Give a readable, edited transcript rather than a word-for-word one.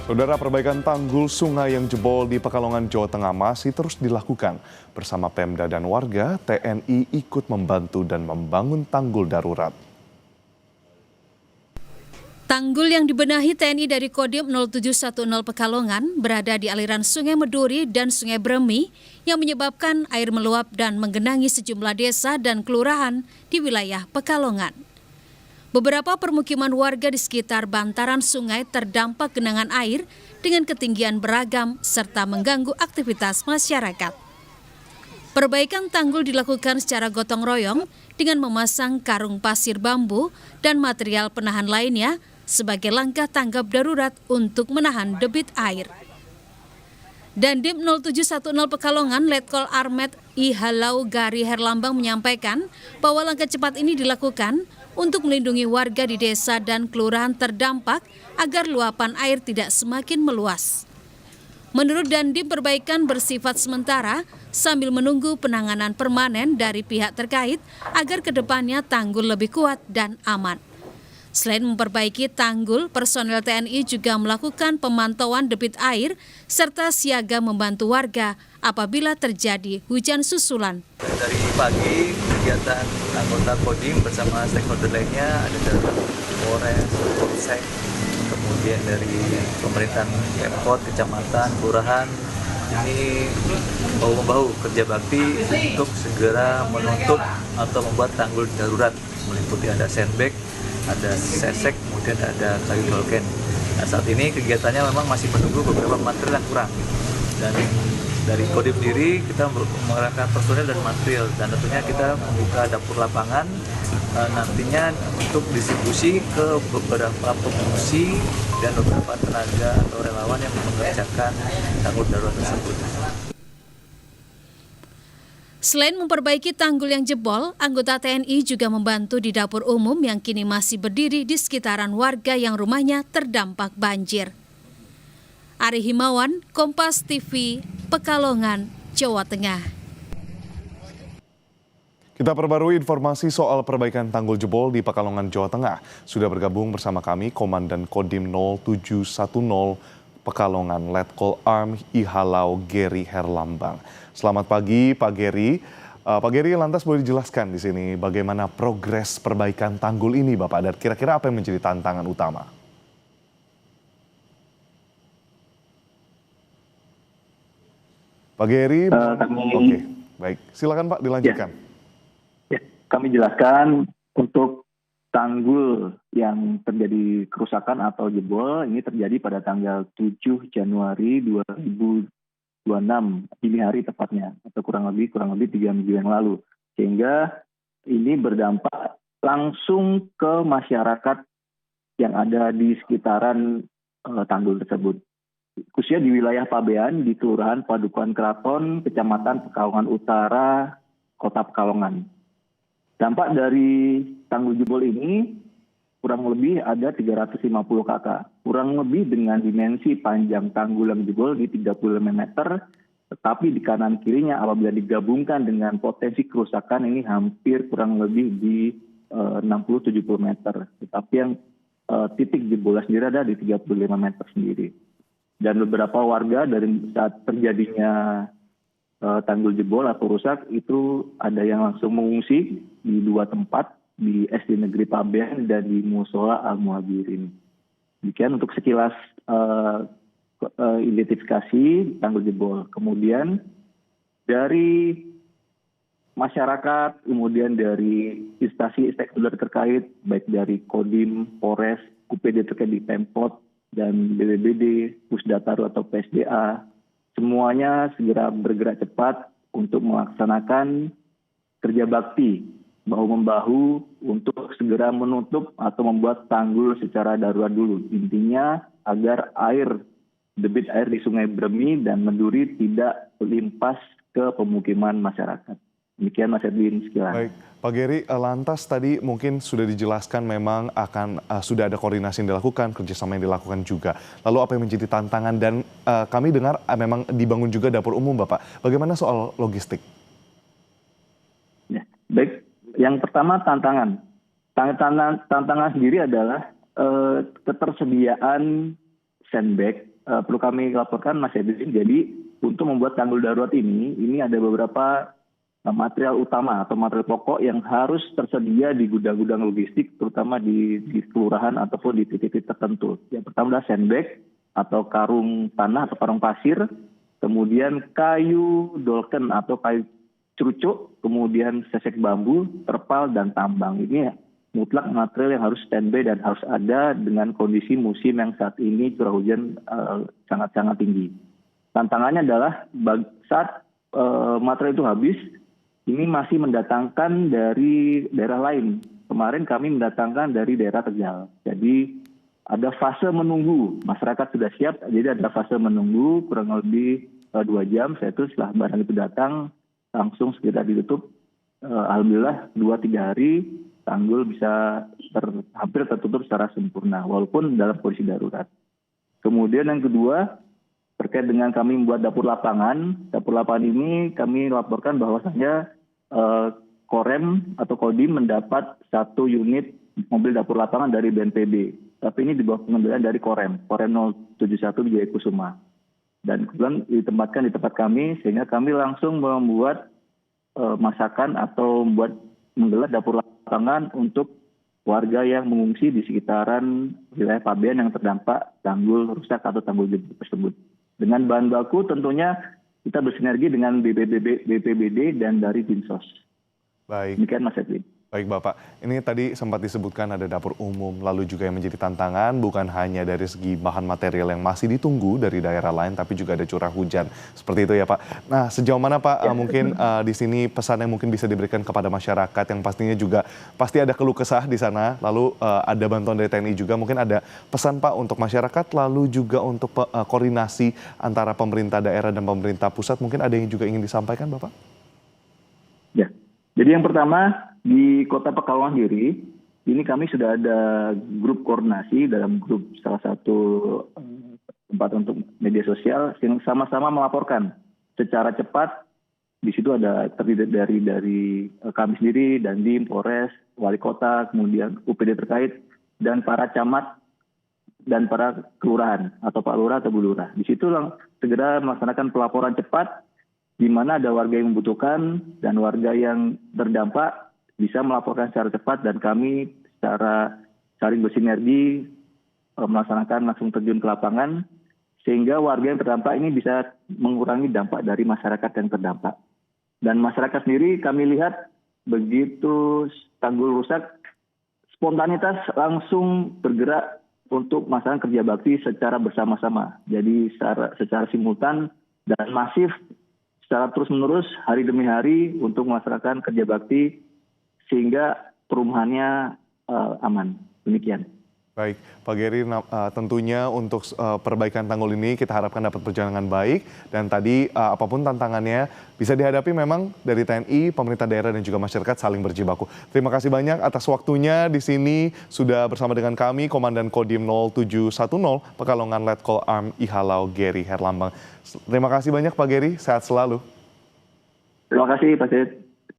Saudara, perbaikan tanggul sungai yang jebol di Pekalongan, Jawa Tengah masih terus dilakukan. Bersama Pemda dan warga, TNI ikut membantu dan membangun tanggul darurat. Tanggul yang dibenahi TNI dari Kodim 0710 Pekalongan berada di aliran Sungai Meduri dan Sungai Bremi yang menyebabkan air meluap dan menggenangi sejumlah desa dan kelurahan di wilayah Pekalongan. Beberapa permukiman warga di sekitar bantaran sungai terdampak genangan air dengan ketinggian beragam serta mengganggu aktivitas masyarakat. Perbaikan tanggul dilakukan secara gotong royong dengan memasang karung pasir bambu dan material penahan lainnya sebagai langkah tanggap darurat untuk menahan debit air. Dandim 0710 Pekalongan Letkol Armet I Halau Gari Herlambang menyampaikan bahwa langkah cepat ini dilakukan untuk melindungi warga di desa dan kelurahan terdampak agar luapan air tidak semakin meluas. Menurut Dandim, perbaikan bersifat sementara sambil menunggu penanganan permanen dari pihak terkait agar kedepannya tanggul lebih kuat dan aman. Selain memperbaiki tanggul, personel TNI juga melakukan pemantauan debit air serta siaga membantu warga apabila terjadi hujan susulan. Dari pagi, kegiatan anggota Kodim bersama stakeholder lainnya ada dari Polres, Polsek, kemudian dari pemerintahan Pemkot, kecamatan, kelurahan, ini bahu-membahu kerja bakti untuk segera menutup atau membuat tanggul darurat, meliputi ada sandbag, ada sesek, kemudian ada kayu dolken. Nah, saat ini kegiatannya memang masih menunggu beberapa material yang kurang. Dan dari Kodim sendiri kita mengerahkan personel dan material, dan tentunya kita membuka dapur lapangan nantinya untuk distribusi ke beberapa pengungsi dan beberapa tenaga atau relawan yang mengerjakan tanggul darurat tersebut. Selain memperbaiki tanggul yang jebol, anggota TNI juga membantu di dapur umum yang kini masih berdiri di sekitaran warga yang rumahnya terdampak banjir. Ari Himawan, Kompas TV, Pekalongan, Jawa Tengah. Kita perbarui informasi soal perbaikan tanggul jebol di Pekalongan, Jawa Tengah. Sudah bergabung bersama kami Komandan Kodim 0710 Pekalongan Letkol Arm I Halau Geri Herlambang. Selamat pagi Pak Geri. Pak Geri, lantas boleh dijelaskan di sini bagaimana progres perbaikan tanggul ini Bapak, dan kira-kira apa yang menjadi tantangan utama? Pak Geri, oke, baik. Silakan Pak, dilanjutkan. Ya, kami jelaskan untuk tanggul yang terjadi kerusakan atau jebol ini terjadi pada tanggal 7 Januari 2026 dini hari tepatnya, atau kurang lebih 3 minggu yang lalu, sehingga ini berdampak langsung ke masyarakat yang ada di sekitaran tanggul tersebut, khususnya di wilayah Pabean di Kelurahan Padukuhan Keraton, Kecamatan Pekalongan Utara, Kota Pekalongan. Dampak dari tanggul jebol ini kurang lebih ada 350 kakak, kurang lebih dengan dimensi panjang tanggul yang jebol di 35 meter, tetapi di kanan kirinya apabila digabungkan dengan potensi kerusakan ini hampir kurang lebih di 60-70 meter, tetapi yang titik jebolnya sendiri ada di 35 meter sendiri. Dan beberapa warga dari saat terjadinya tanggul jebol atau rusak itu ada yang langsung mengungsi di 2 tempat, di SD Negeri Pabean dan di Musola Al-Muhajirin. Demikian untuk sekilas identifikasi tanggul jebol. Kemudian dari masyarakat, kemudian dari instansi stakeholder terkait, baik dari Kodim, Polres, UPD terkait di Pemkot, dan BPBD, Pusdataru atau PSDA, semuanya segera bergerak cepat untuk melaksanakan kerja bakti bahu-membahu untuk segera menutup atau membuat tanggul secara darurat dulu. Intinya agar debit air di Sungai Bremi dan Meduri tidak limpas ke pemukiman masyarakat. Demikian Mas Edwin sekilas. Baik, Pak Geri, lantas tadi mungkin sudah dijelaskan memang akan sudah ada koordinasi yang dilakukan, kerjasama yang dilakukan juga. Lalu apa yang menjadi tantangan, dan kami dengar memang dibangun juga dapur umum Bapak. Bagaimana soal logistik? Ya, baik. Yang pertama tantangan. Tantangan sendiri adalah ketersediaan sandbag perlu kami laporkan Mas Edwin, jadi untuk membuat tanggul darurat ini ada beberapa material utama atau material pokok yang harus tersedia di gudang-gudang logistik, terutama di kelurahan ataupun di titik-titik tertentu. Yang pertama adalah sandbag atau karung tanah atau karung pasir, kemudian kayu dolken atau kayu cerucuk, kemudian sesek bambu, terpal, dan tambang. Ini mutlak material yang harus standby dan harus ada dengan kondisi musim yang saat ini curah hujan sangat-sangat tinggi. Tantangannya adalah saat material itu habis, ini masih mendatangkan dari daerah lain. Kemarin kami mendatangkan dari daerah Tegal. Jadi ada fase menunggu. Masyarakat sudah siap, jadi ada fase menunggu kurang lebih 2 jam. Setelah barang itu datang, langsung segera ditutup. Alhamdulillah 2-3 hari tanggul bisa hampir tertutup secara sempurna, walaupun dalam kondisi darurat. Kemudian yang kedua, terkait dengan kami membuat dapur lapangan. Dapur lapangan ini kami laporkan bahwasanya Korem atau Kodim mendapat 1 unit mobil dapur lapangan dari BNPB. Tapi ini di bawah pengendalian dari Korem 071 Jaya Kusuma. Dan kebetulan ditempatkan di tempat kami, sehingga kami langsung membuat masakan atau menggelar dapur lapangan untuk warga yang mengungsi di sekitaran wilayah Pabean yang terdampak tanggul rusak atau tanggul jebol tersebut. Dengan bahan baku tentunya kita bersinergi dengan BPBD dan dari Dinsos. Baik. Demikian Mas Edwin. Baik Bapak, ini tadi sempat disebutkan ada dapur umum, lalu juga yang menjadi tantangan bukan hanya dari segi bahan material yang masih ditunggu dari daerah lain, tapi juga ada curah hujan. Seperti itu ya Pak. Nah sejauh mana Pak, mungkin di sini pesan yang mungkin bisa diberikan kepada masyarakat yang pastinya juga pasti ada keluh kesah di sana, lalu ada bantuan dari TNI juga, mungkin ada pesan Pak untuk masyarakat, lalu juga untuk koordinasi antara pemerintah daerah dan pemerintah pusat, mungkin ada yang juga ingin disampaikan Bapak? Ya, jadi yang pertama, di Kota Pekalongan sendiri, ini kami sudah ada grup koordinasi dalam grup salah satu tempat untuk media sosial yang sama-sama melaporkan secara cepat. Di situ ada terdiri dari kami sendiri, Dandim, Polres, Wali Kota, kemudian UPD terkait, dan para camat dan para kelurahan atau Pak Lurah atau Bu Lurah. Di situ segera melaksanakan pelaporan cepat di mana ada warga yang membutuhkan dan warga yang terdampak bisa melaporkan secara cepat, dan kami secara saling bersinergi melaksanakan langsung terjun ke lapangan sehingga warga yang terdampak ini bisa mengurangi dampak dari masyarakat yang terdampak. Dan masyarakat sendiri kami lihat begitu tanggul rusak, spontanitas langsung bergerak untuk melaksanakan kerja bakti secara bersama-sama. Jadi secara simultan dan masif secara terus-menerus hari demi hari untuk melaksanakan kerja bakti sehingga perumahannya aman. Demikian. Baik, Pak Geri, tentunya untuk perbaikan tanggul ini kita harapkan dapat berjalan dengan baik. Dan tadi apapun tantangannya bisa dihadapi memang dari TNI, pemerintah daerah dan juga masyarakat saling berjibaku. Terima kasih banyak atas waktunya di sini. Sudah bersama dengan kami Komandan Kodim 0710 Pekalongan Letkol Arm Ihalau Geri Herlambang. Terima kasih banyak Pak Geri, sehat selalu. Terima kasih Pak Cid.